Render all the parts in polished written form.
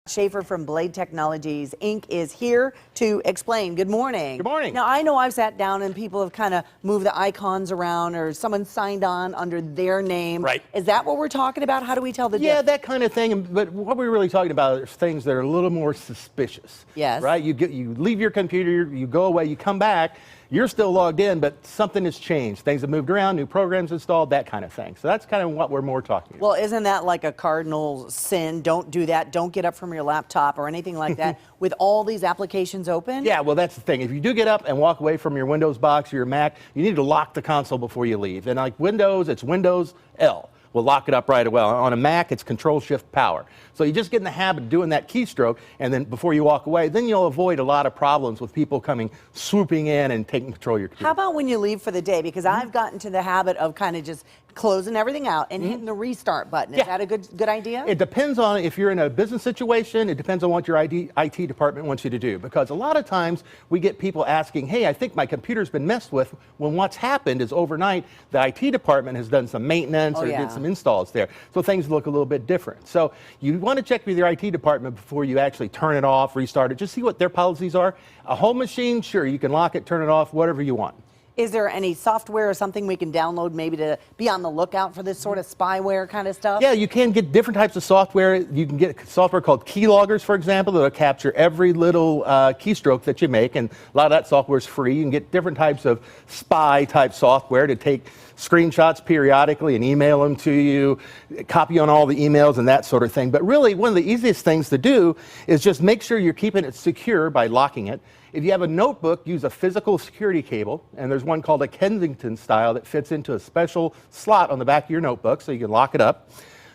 Schaefer from Blade Technologies, Inc. is here to explain. Good morning. Good morning. Now, I know I've sat down and people have kind of moved the icons around or someone signed on under their name. Right. Is that what we're talking about? How do we tell the Yeah, difference? that kind of thing. But what we're really talking about is things that are a little more suspicious. Yes. Right? You leave your computer, you go away, you come back, you're still logged in, but something has changed. Things have moved around, new programs installed, that kind of thing. So that's kind of what we're more talking about. Well, isn't that like a cardinal sin? Don't do that. Don't get up from your laptop or anything like that with all these applications open? Yeah, well, that's the thing. If you do get up and walk away from your Windows box or your Mac, you need to lock the console before you leave. And like Windows, it's Windows L. We'll lock it up right away. On a Mac, it's Control-Shift-Power. So you just get in the habit of doing that keystroke, and then before you walk away, then you'll avoid a lot of problems with people coming swooping in and taking control of your computer. How about when you leave for the day? Because I've gotten to the habit of kind of just closing everything out and hitting the restart button. Is that a good idea? It depends on if you're in a business situation. It depends on what your IT department wants you to do. Because a lot of times we get people asking, hey, I think my computer's been messed with, when what's happened is overnight the IT department has done some maintenance or did some installs there. So things look a little bit different. So you want to check with your IT department before you actually turn it off, restart it. Just see what their policies are. A home machine, sure, you can lock it, turn it off, whatever you want. Is there any software or something we can download maybe to be on the lookout for this sort of spyware kind of stuff? Yeah, you can get different types of software. You can get software called keyloggers, for example, that'll capture every little keystroke that you make, and a lot of that software is free. You can get different types of spy-type software to take screenshots periodically and email them to you, copy on all the emails and that sort of thing. But really, one of the easiest things to do is just make sure you're keeping it secure by locking it. If you have a notebook, use a physical security cable, and there's one called a Kensington style that fits into a special slot on the back of your notebook so you can lock it up.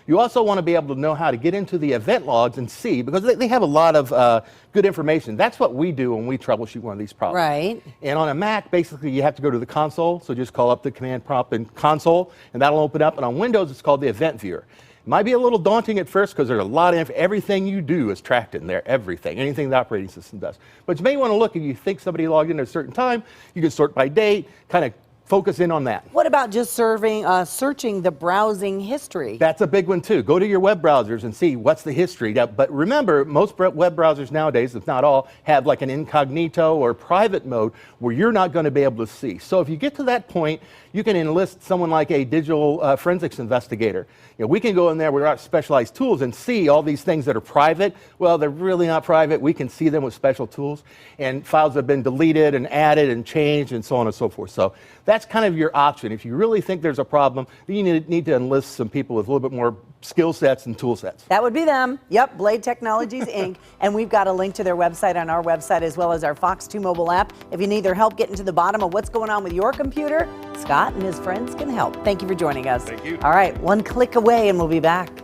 You also want to be able to know how to get into the event logs and see, because they have a lot of good information. That's what we do when we troubleshoot one of these problems. Right. And on a Mac, basically, you have to go to the console, so just call up the command prompt in console, and that'll open up. And on Windows, it's called the event viewer. It might be a little daunting at first because there's a lot of everything you do is tracked in there, everything, anything the operating system does. But you may want to look, if you think somebody logged in at a certain time, you can sort by date, kind of focus in on that. What about just searching the browsing history? That's a big one too. Go to your web browsers and see what's the history. But remember, most web browsers nowadays, if not all, have like an incognito or private mode where you're not going to be able to see. So if you get to that point, you can enlist someone like a digital forensics investigator. You know, we can go in there with our specialized tools and see all these things that are private. Well, they're really not private. We can see them with special tools, and files have been deleted and added and changed and so on and so forth. So that's kind of your option. If you really think there's a problem, then you need to enlist some people with a little bit more skill sets and tool sets. That would be them. Yep, Blade Technologies, Inc. And we've got a link to their website on our website, as well as our Fox 2 mobile app. If you need their help getting to the bottom of what's going on with your computer, Scott and his friends can help. Thank you for joining us. Thank you. All right, one click away and we'll be back.